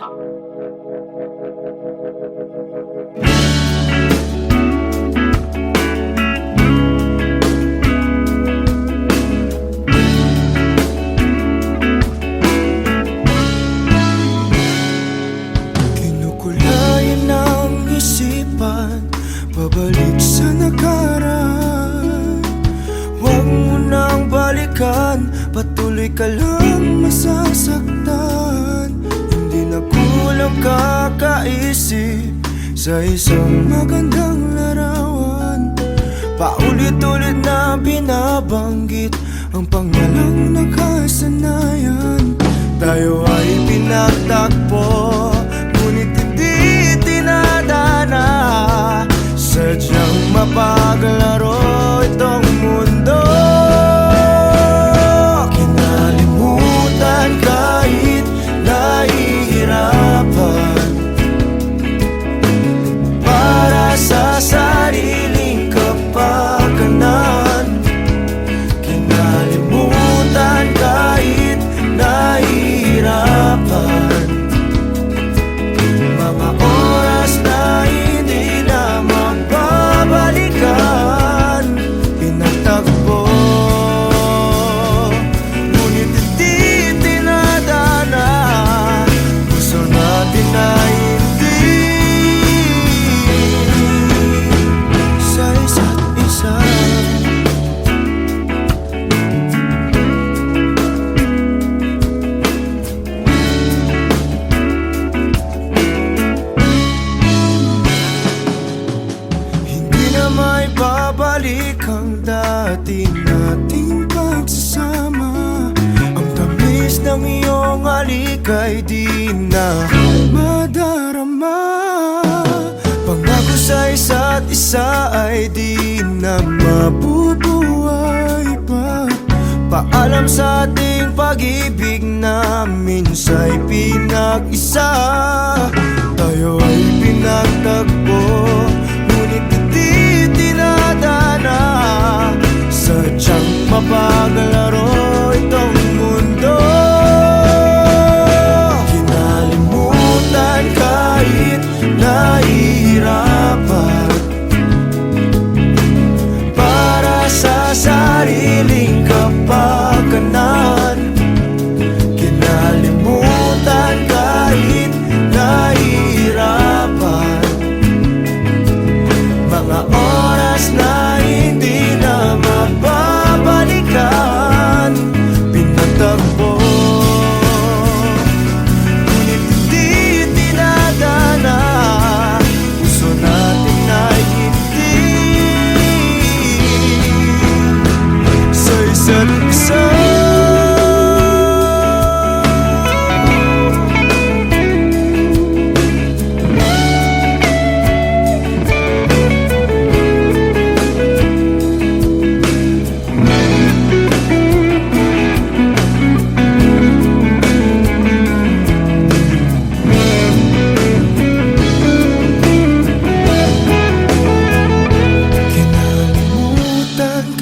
Kinukulayan ng isipan, pabalik sa nakaraan. Huwag mo nang balikan, patuloy ka lang masasaktan. Hindi na kulang kakaisip sa isang magandang larawan. Paulit-ulit na binabanggit ang pangalang nakasanayan. Tayo ay pinagtagpo, ngunit hindi tinadana. Sadyang mapaglaro itong mundo. Kinalimutan kahit nahihirapan, para sa sariling kapakanan. Kinalimutan kahit nahihirapan, mga oras na hindi na mababalikan. Pinagtagpo, ngunit hindi tinadana. Gusto natin na hindi sa isa't isa. May babalik ang dati nating pagsasama. Ang tamis ng iyong halik ay di na madarama. Pangako sa isa't isa ay di na mabubuhay pa. Paalam sa ating pag-ibig na minsa'y pinag-isa. Tayo ay pinagtagpo, ngunit hindi tinadana. Sadyang mapaglaro itong mundo. Kinalimutan kahit nahihirapan, para sa sariling kapakanan. Kinalimutan kahit nahihirapan, mga oras na hindi na mababalikan. Pinagtagpo, ngunit hindi tinadana. Gusto natin na hindi sa isa't isa.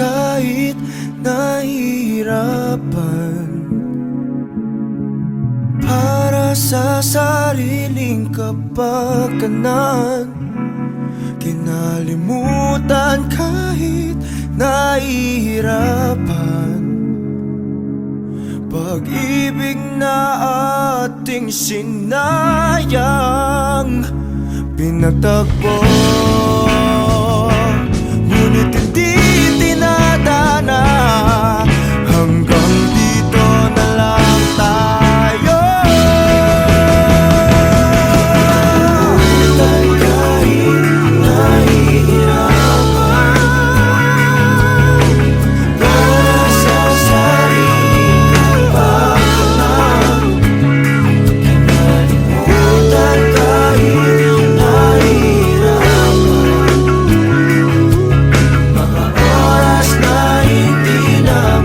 Kahit nahihirapan, para sa sariling kapakanan. Kinalimutan kahit nahihirapan, pag-ibig na ating sinayang. Pinagtagpo, ngunit hindi tinadana. Hanggang dito na lang tayo. Kahit nahihirapan, para sa sariling kapakanan. Kinalimutan kahit nahihirapan, mga oras na hindi na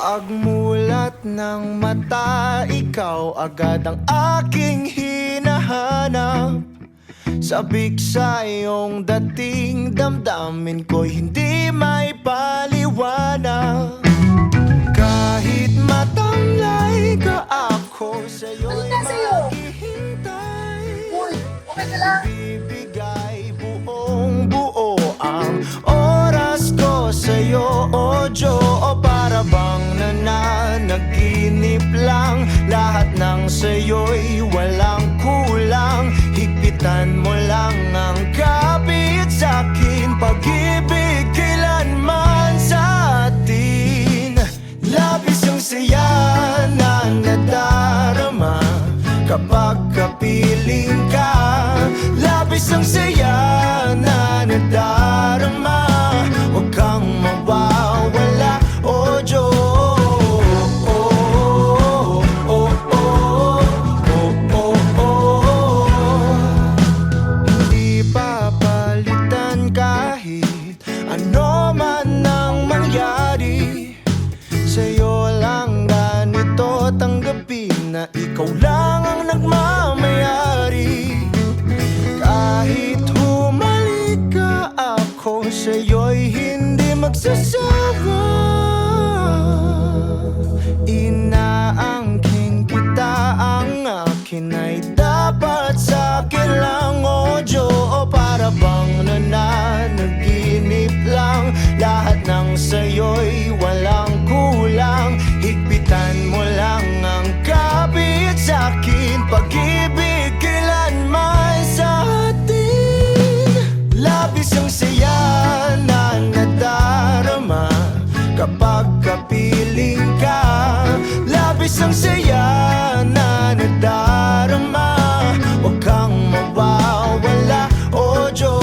Pagmulat ng mata, ikaw agad ang aking hinahanap. Sabik sa iyong dating, damdamin ko'y hindi may paliwanag. Kahit matamlay ka, ako sa'yo'y Ano na sa'yo? maghihintay. Uy, okay ka lang? Bibigay buong buo ang oras ko sa'yo, o Diyo. O para bang nananaginip lang, lahat ng sa'yo'y walang kulang. Higpitan mo lang ang kapit sa'kin, pag-ibig kailanman sa atin. Labis ang saya na nadarama kapag kapiling ka. Labis ang saya na nadarama, huwag kang mawawala, o Diyos. Hindi papalitan kahit ano man ang mangyari. Sa'yo lang ganito tanggapin na ikaw lang ang nagmamayari. Kahit humalik ka, ako sa'yo'y hindi magsasawa. Inaangkin kita, ang akin ay dapat sa'kin lang, o Diyo. O para bang nananaginip lang, lahat ng sa'yo'y walang kulang. Higpitan mo lang ang kapit sa'kin, pag-ibig kailanman sa atin. Labis ang saya na nadarama kapag kapiling ka. Labis ang saya na nadarama, huwag kang mawawala, o Diyos.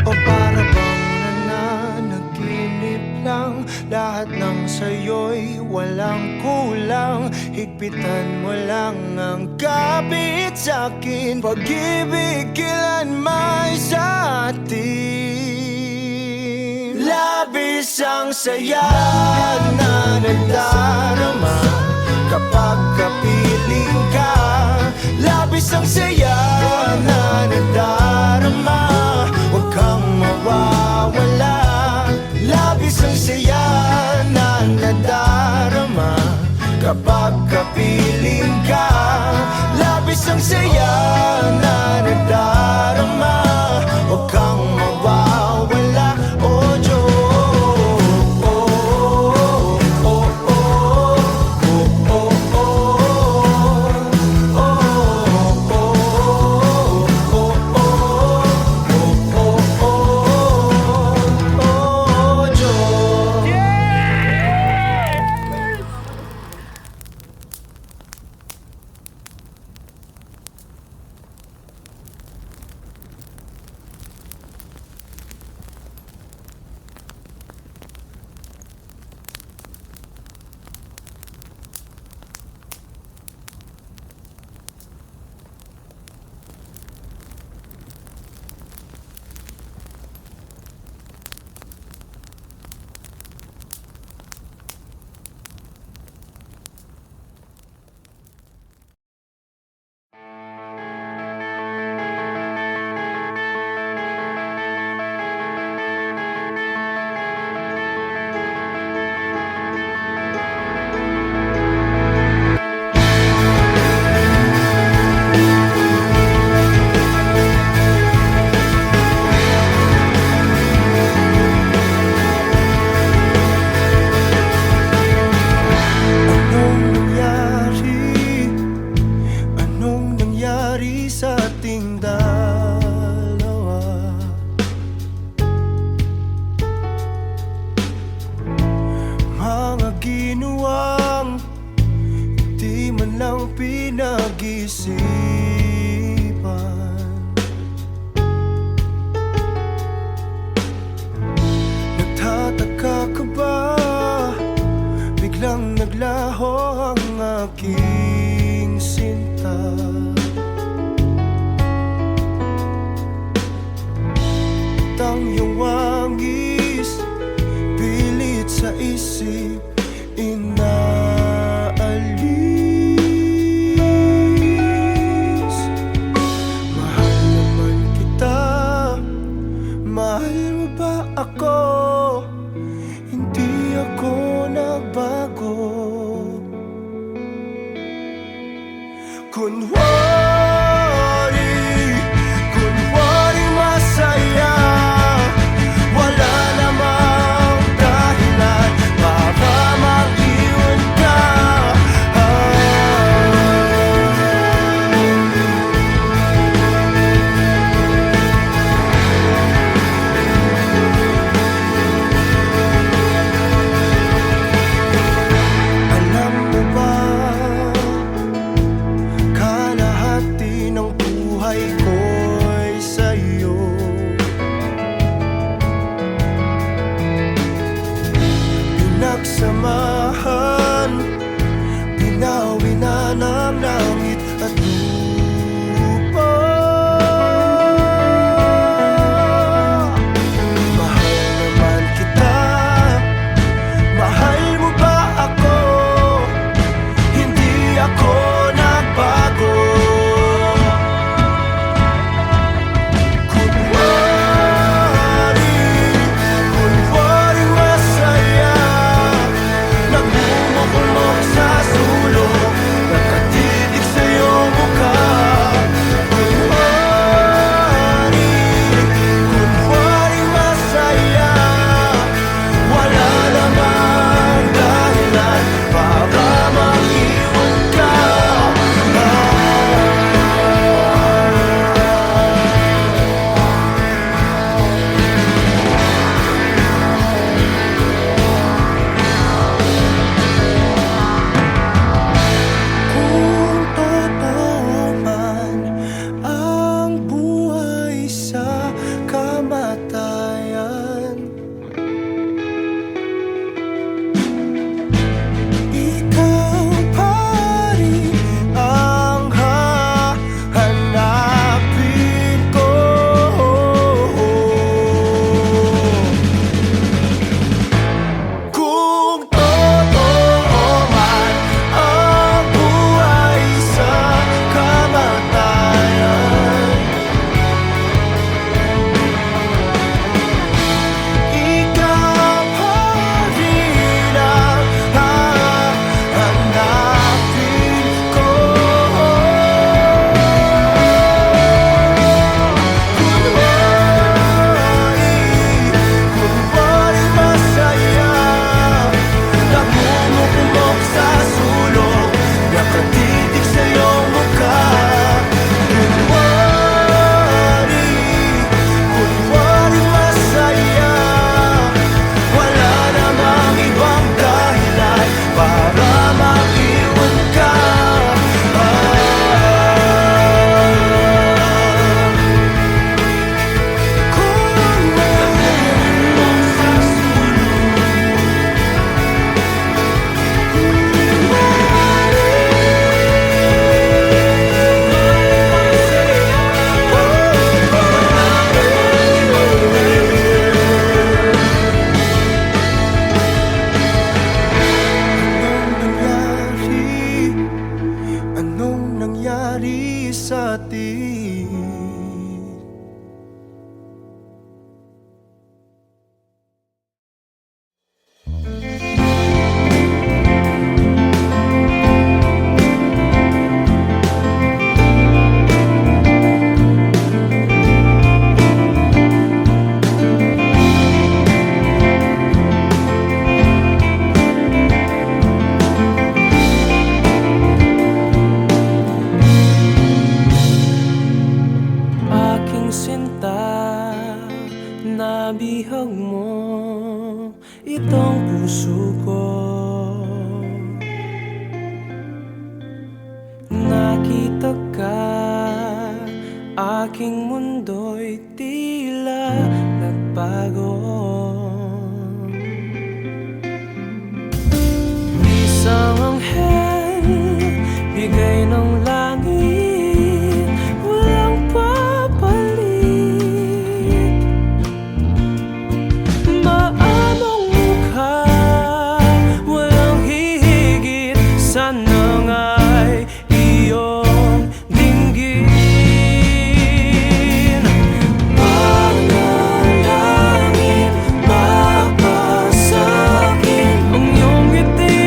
O para bang nananaginip lang, lahat ng sa'yo'y walang kulang. Higpitan mo lang ang kapit sa'kin, pag-ibig kailanman sa atin. Labis ang saya na nadarama kapag kapiling ka. Labis ang saya na nadarama, huwag kang mawawala. Labis ang saya na nadarama kapag kapiling ka. Labis ang saya na nadarama, huwag kang mawawala, o Diyos. ng pinag-isipan. Nagtataka ka ba? Biglang naglaho ang aking sinta. Tang iyong wangis, pilit sa isip inaalis. Mahal naman kita, mahal mo ba ako? Hindi ako nagbago. Kunwari masaya, wala namang dahilan para mag-iwan ka. Alam mo ba, kalahati ng buhay ko'y sa'yo. Pinagsamahan, pinawi na ng langit at lupa. Mahal naman kita, mahal mo ba ako? Hindi ako nagbago. Kunwari masaya, nagmumukmok sa sulok, nakatitig sa iyong mukha. Kunwari masaya, wala namang dahilan para mag-iwan ka. Kung totoo man ang buhay sa kamatayan, ikaw pa rin ang hahanapin ko. Kung totoo man ang buhay sa kamatayan, ikaw pa rin ang hahanapin ko. Kunwari masaya, nagmumukmok sa sulok, nakatitig sa iyong mukha. Kunwari masaya, wala namang ibang dahilan para mag-iwan ka. Anong nangyari sa atin? nakita ka, aking mundo'y tila nagbago. Isang anghel, bigay ng langit, walang papalit. Maamong mukha, walang hihigit, sana nga'y iyong dinggin. Panalangin, papasakin ang iyong ngiti,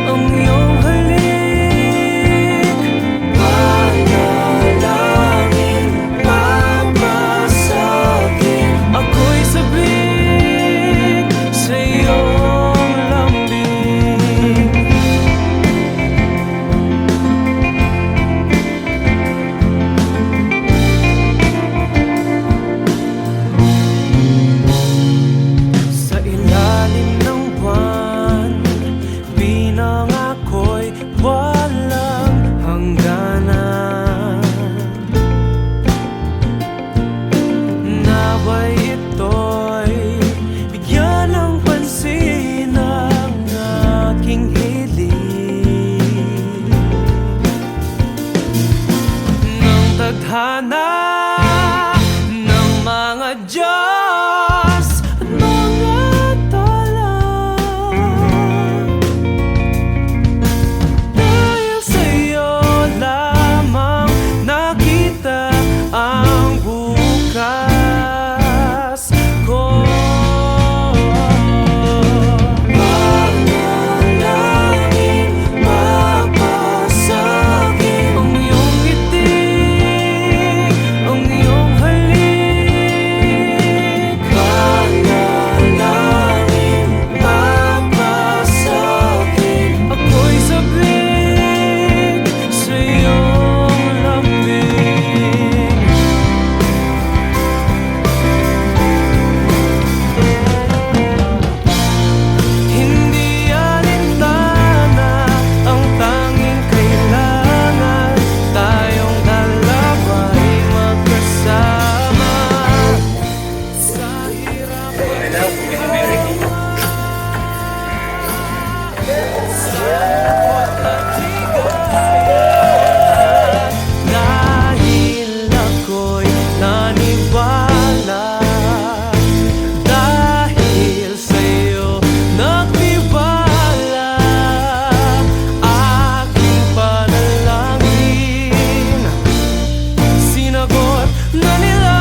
ang iyong halik. Panalangin, papasakin, ako'y sabik sa iyong lambing. Sa ilalim ng buwan, pinangako'y walang hangganan. Nawa'y ito'y bigyan ng pansin ang aking hiling. Ng tadhana ng mga Diyos at mga tala, dahil sa'yo lamang nakita ang bukas ko. Panalangin, papasakin ang iyong ngiti, ang iyong halik. Panalangin, papasakin, ako'y sabik sa iyong lambing. Hindi alintana ang tanging kailangan, tayong dalawa'y magkasama sa hirap at ligaya. Dahil ako'y naniwala, dahil sa'yo nagtiwala, aking panalangin sinagot na nila.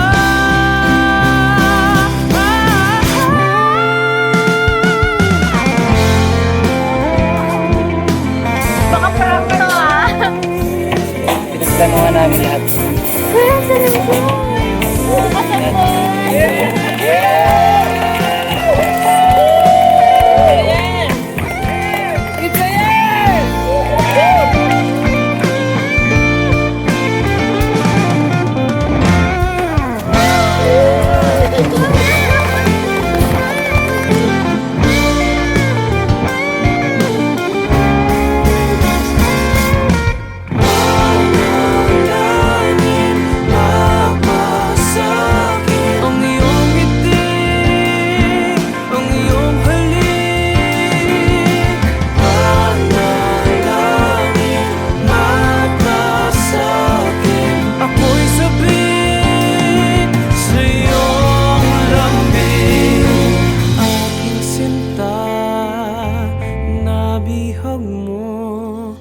Baka prank to ah. Pinagplanuhan namin lahat. Kuya, saan mo? Bukasan mo. It's a yes! Panalangin, papasakin ang iyong ngiti, ang iyong halik. Panalangin, papasakin, ako'y sabik sa iyong lambing. Aking sinta, nabihag mo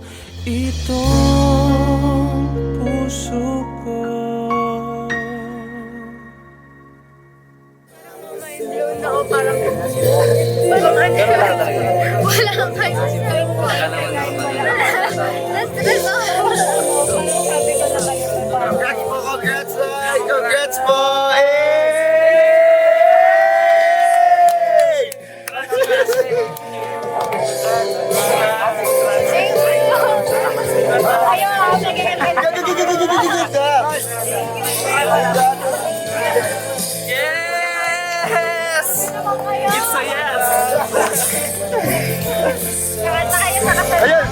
itong puso ko. Parang walang kayo. Na-stress ako. Sabi ko na kayo. Congrats, boy! Congrats, boy! Ayaw, nagiging Yes! It's a yes! Kaya na kayo sa kasal. Ayun!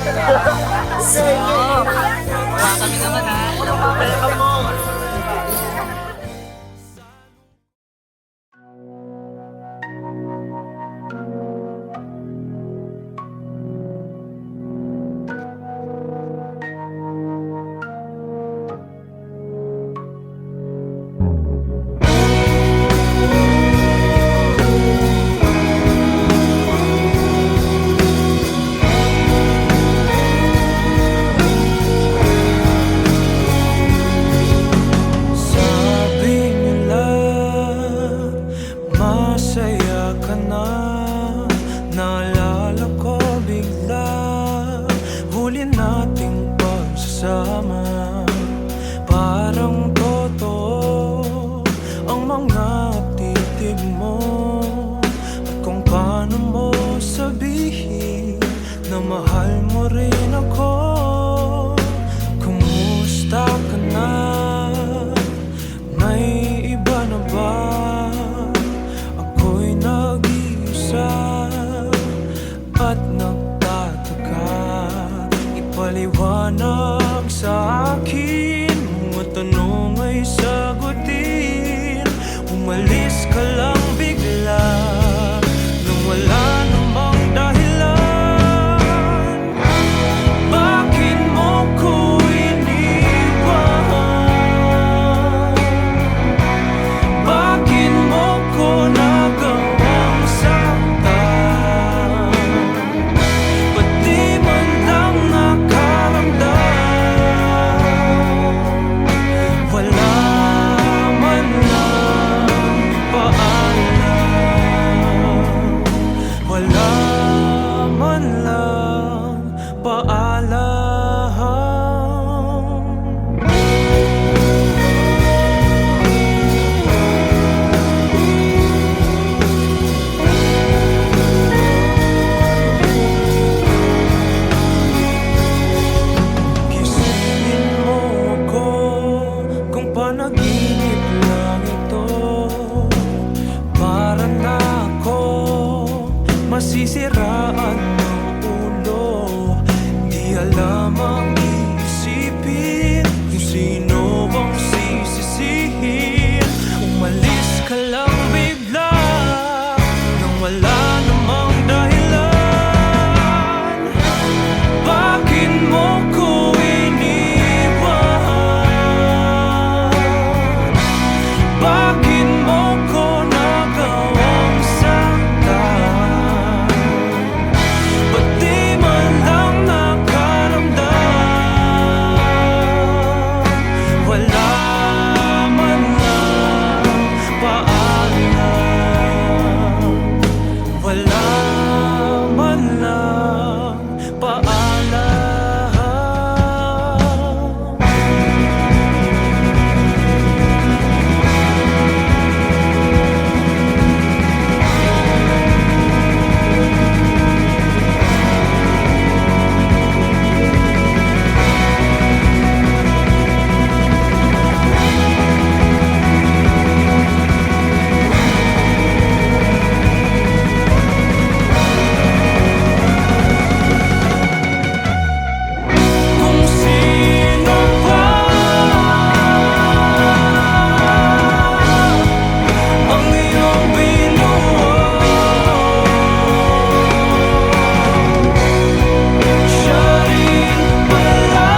kami naman ha. Welcome mo. Sabi nila, masaya ka na. Naalala ko bigla, huli nating pagsasama. Parang totoo ang mga titig mo, at kung paano mo sabihin na mahal mo rin ako. Kumusta ka na? May iba na ba? Ako'y nag-iisa at nagtataka. Ipaliwanag sa akin, mga tanong ay sagutin. Umalis ka lang bigla nang wala namang dahilan. Bakit mo ko iniwan? Bakit mo ko nagawang saktan? Ba't di man lang nakaramdam? Wala man lang paalam. Wala man lang paalam. Gisingin mo ako kung panaginip lang ito. Para na ako masisiraan ng ulo. Di alam ang isipin kung sino ang sisisihin. Umalis ka lang bigla nang wala namang dahilan. Bakit mo ko iniwan? Bakit mo ko nagawang saktan? Ba't di man lang nakaramdam? Wala man lang paalam. Wala man lang paalam. Kung sino pa ang iyong binuo, siya rin pala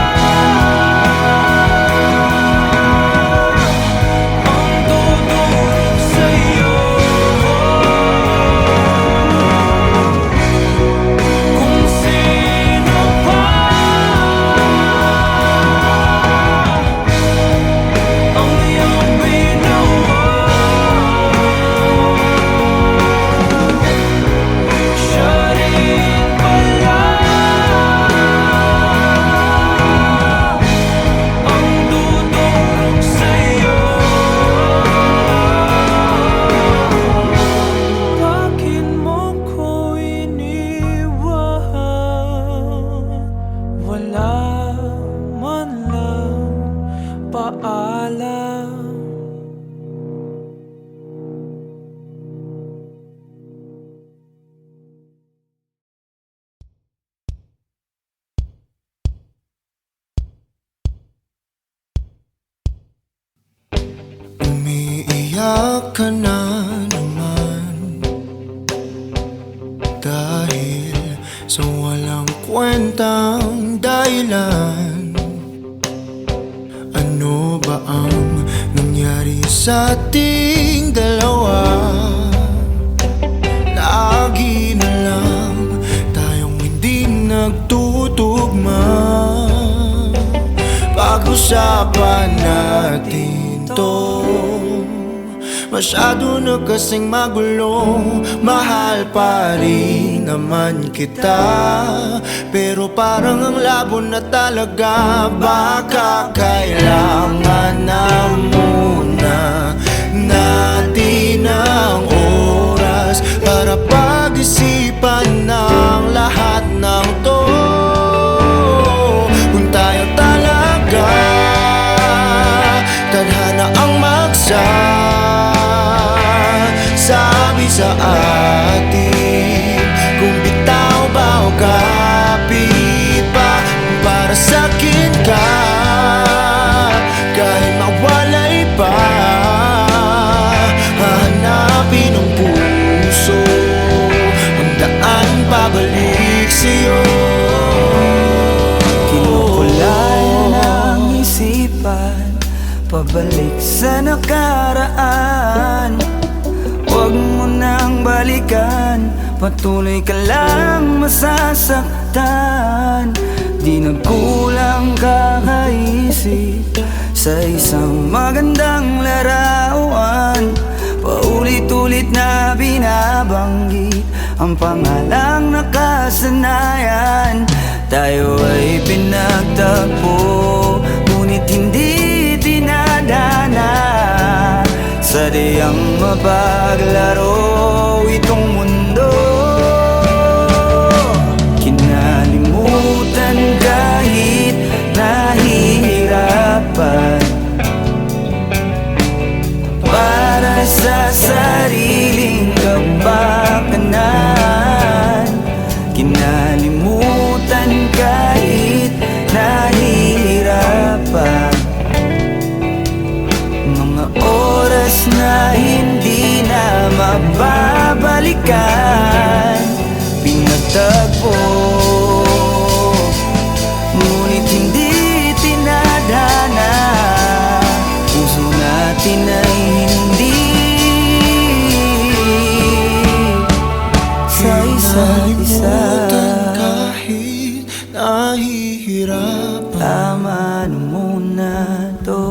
ang tutulong sa'yo. Kung sino pa ang iyong binuo, siya rin pala ang tutulong sa'yo. Bakit mo ko iniwan? Wala man lang paalam. Umiiyak ka na naman dahil sa walang kwentang dahilan. Ano ba ang nangyari sa ating dalawa? Lagi na lang tayong hindi nagtutugma. Pag-usapan natin to, masyado na kasing magulo. Mahal pa rin naman kita, pero parang ang labo na talaga. Baka kailangan na muna natin ang oras para pag-isipan ng lahat ng to. Kung tayo talaga tadhana ang sabi sa atin, kung bitaw ba o kapit pa, para sa'kin ka, kahit mawalay pa, hahanapin ng puso ang daan pabalik sa'yo. Kinukulay ng isipan, pabalik sa nakaraan. Huwag mo nang balikan, patuloy ka lang masasaktan. Di nagkulang kakaisip sa isang magandang larawan. Paulit-ulit na binabanggit ang pangalang nakasanayan. Tayo ay pinagtagpo, ngunit hindi dinadana. Sadyang mapaglaro itong mundo. Kinalimutan kahit nahihirapan, para sa sariling kapakanan. Kinalimutan kahit nahihirapan, mga oras na hindi na mababalikan. Pinagtagpo, ngunit hindi tinadhana. Puso natin ay hindi sa isa't isa. Kahit nahihirapan, Tama na muna to,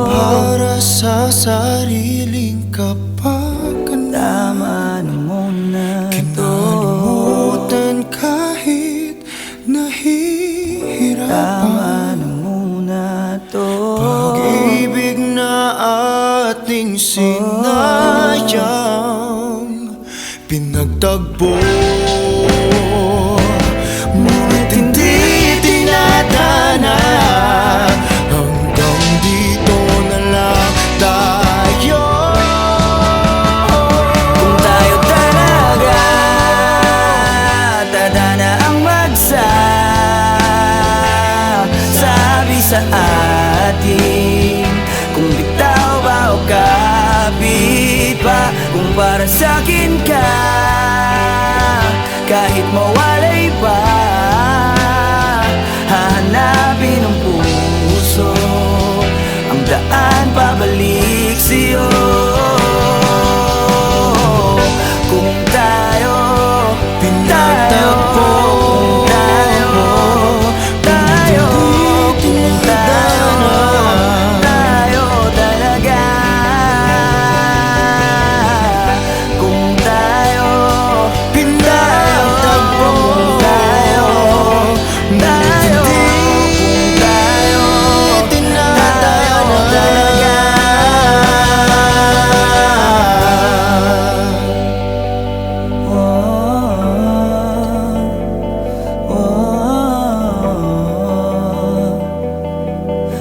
para sa sariling kapakanan. tama na muna to, Kinalimutan kahit nahihirapan. tama na muna to. Pag-ibig na ating sinayang, pinagtagpo, ngunit hindi tinadhana. Hanggang dito na lang tayo. Kung tayo talaga tadhana ang sabi sa atin, kung bitaw ba o kapit pa, kung para sa'kin ka, kahit mawalay pa, hahanapin ng puso ang daan pabalik sa'yo. Kung tayo Pinagtagpo, kung tayo talaga, kung tayo pinagtagpo, kung tayo talaga.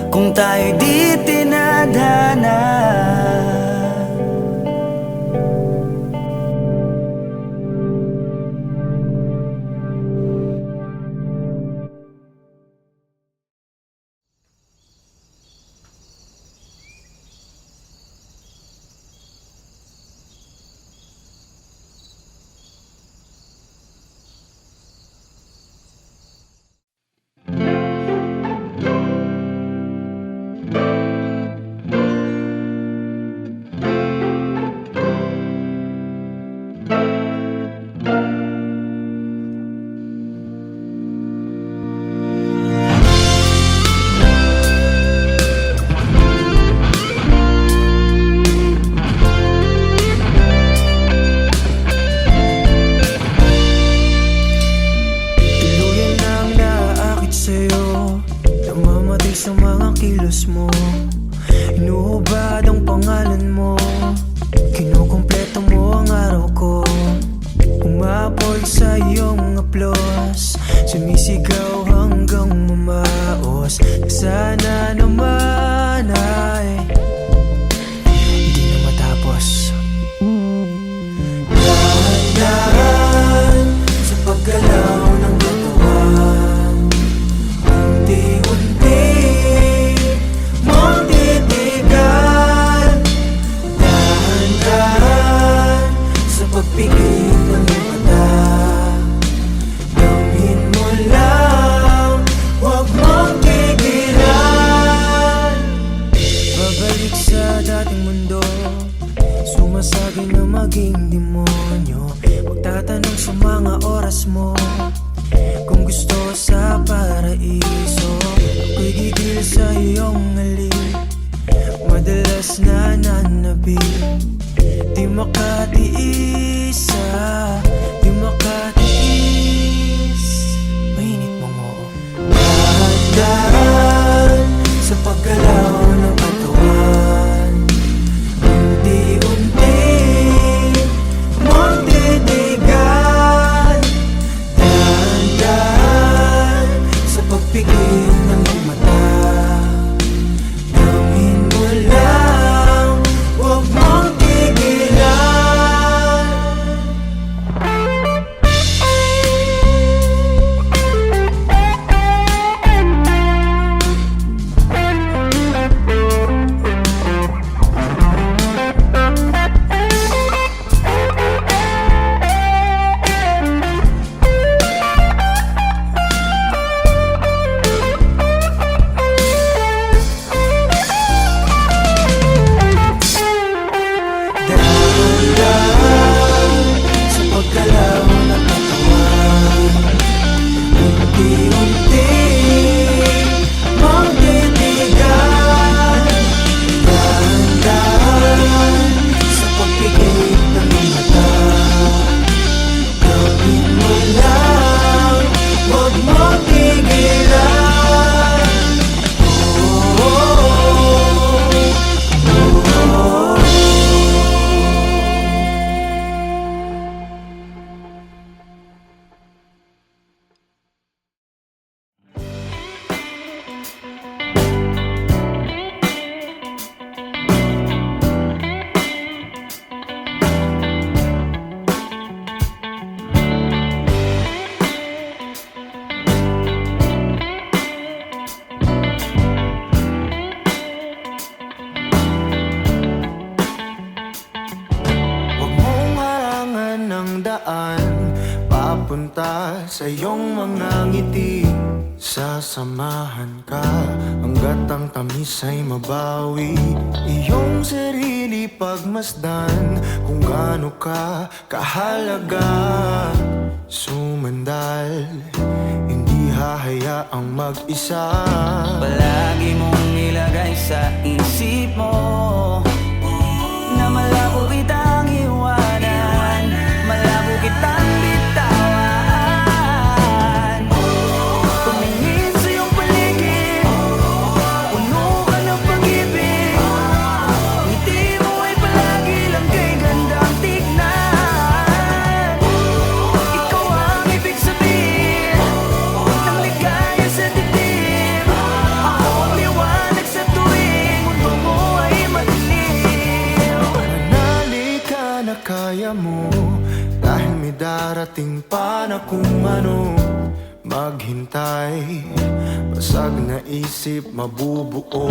Kung tayo di tinadhana. sa'yo, namamatay sa mga kilos mo. Inuhubad ang pangalan mo, kinukumpleto mo ang araw ko. Umapoy sa iyong aplos, sumisigaw hanggang mamaos. Sana naman ay hindi na matapos. Dahan-dahan sa paggalaw ng katawan, unti-unti mong titigan. Dahan-dahan sa pagpikit ng iyong mata, damhin mo lang, huwag mong tigilan. Babalik sa dating mundo, sumasagi na maging demonyo. Magtatanong sa mga oras mo kung gusto sa paraiso. Ako'y gigil sa iyong halik, madalas nananabik. Di makatiis, di makatiis. Mainit mong oo. Dahan-dahan sa paggalaw ng katawan, unti-unti mong titigan. Dahan-dahan sa pagpikit ng iyong mata, damhin mo lang, huwag mong tigilan. Dahan-dahan sa paggalaw ng katawan, unti-unti mong titigan. Dahan-dahan sa pagpikit ng iyong mata, gawin mo lang, huwag mong tigilan. Oh, huwag mong harangan ng daan papunta sa iyong mga ngiti. Sasamahan ka hanggat ang tamis ay mabawi. Iyong sarili pagmasdan kung gaano ka kahalaga. Sumandal, hindi hahayaang mag-isa. Palagi mong ilagay sa isip mo na malabo kitang iwanan, malabo kitang bitawan. Tumingin sa iyong paligid, puno ka ng pag-ibig. Ngiti mo ay palagi lang kay gandang tignan. Ikaw ang ibig sabihin ng ligaya sa dibdib. Ako ang liwanag sa tuwing mundo mo ay madilim. Manali ka na kaya mo, dahil may darating pa na kung ano. Maghintay, basag na isip mabubuo.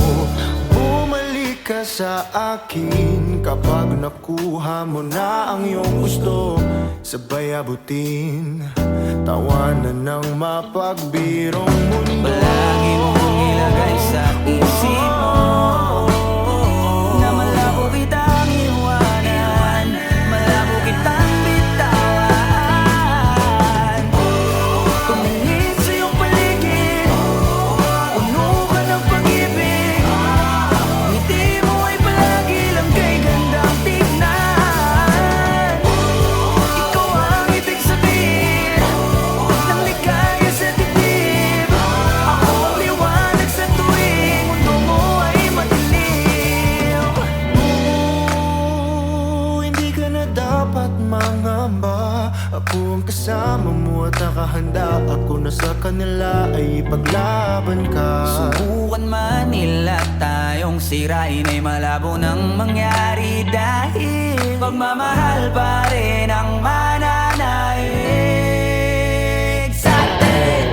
Bumalik ka sa akin kapag nakuha mo na ang iyong gusto. Sabay abutin, tawanan ng mapagbirong mundo. Palagi mong ilagay sa isip mo na malabo kitang iwanan, malabo kitang bitawan. Tumingin sa iyong paligid, puno ka ng pag-ibig. Ngiti mo ay palagi lang kay gandang tignan. Ikaw ang ibig sabihin ng ligaya sa dibdib. Ako kasama mo at nakahanda ako na sa kanila ay ipaglaban ka. Subukan man nila tayong sirain ay malabo nang mangyari, dahil pagmamahal pa rin ang mananaig sa atin.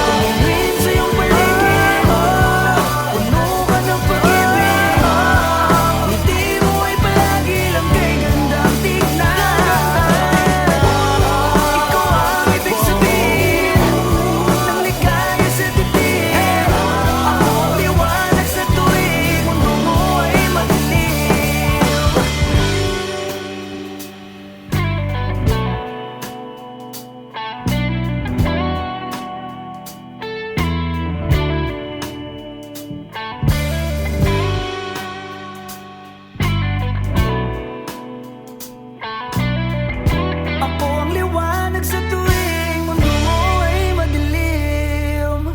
Tumingin sa iyong paligid, puno ka ng pag-ibig. Ngiti mo ay palagi lang kay gandang tignan. Ikaw ang ibig sabihin ng ligaya sa dibdib. Ako ang liwanag sa tuwing mundo mo ay madilim. Ako ang liwanag sa tuwing mundo mo ay madilim.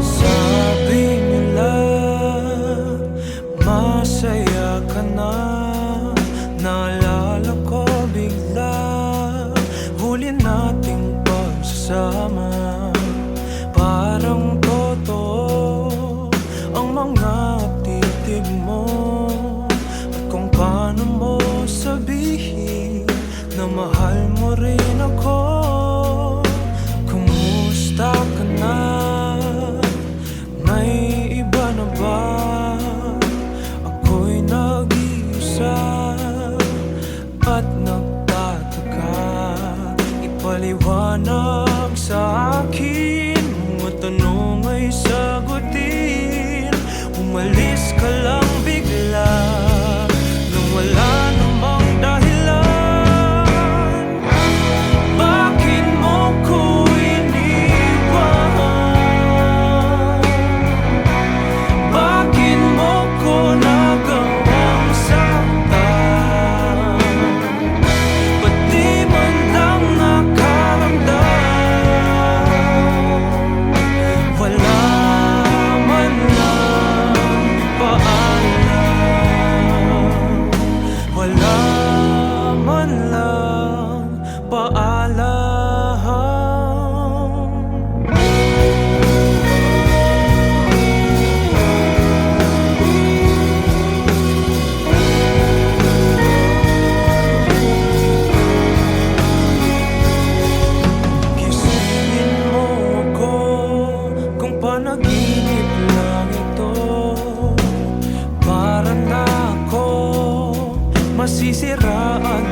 Sabi nila, masaya ka na. Naalala ko bigla, huli nating pagsasama. Parang totoo ang mga titig mo, at kung paano mo sabihin na mahal mo rin ako. Kumusta ka na? May iba na ba? Ako'y nag-iisa at nagtataka. Ipaliwanag sa akin, mga tanong ay sagutin. Umalis ka lang bigla nang wala namang dahilan. Bakit mo ko iniwan? Bakit mo ko nagawang saktan? Pati man lang nakaramdam. Wala man lang paalam. Wala man lang paalam. Gisingin mo ako kung panaginip lang ito. Para na ako masisiraan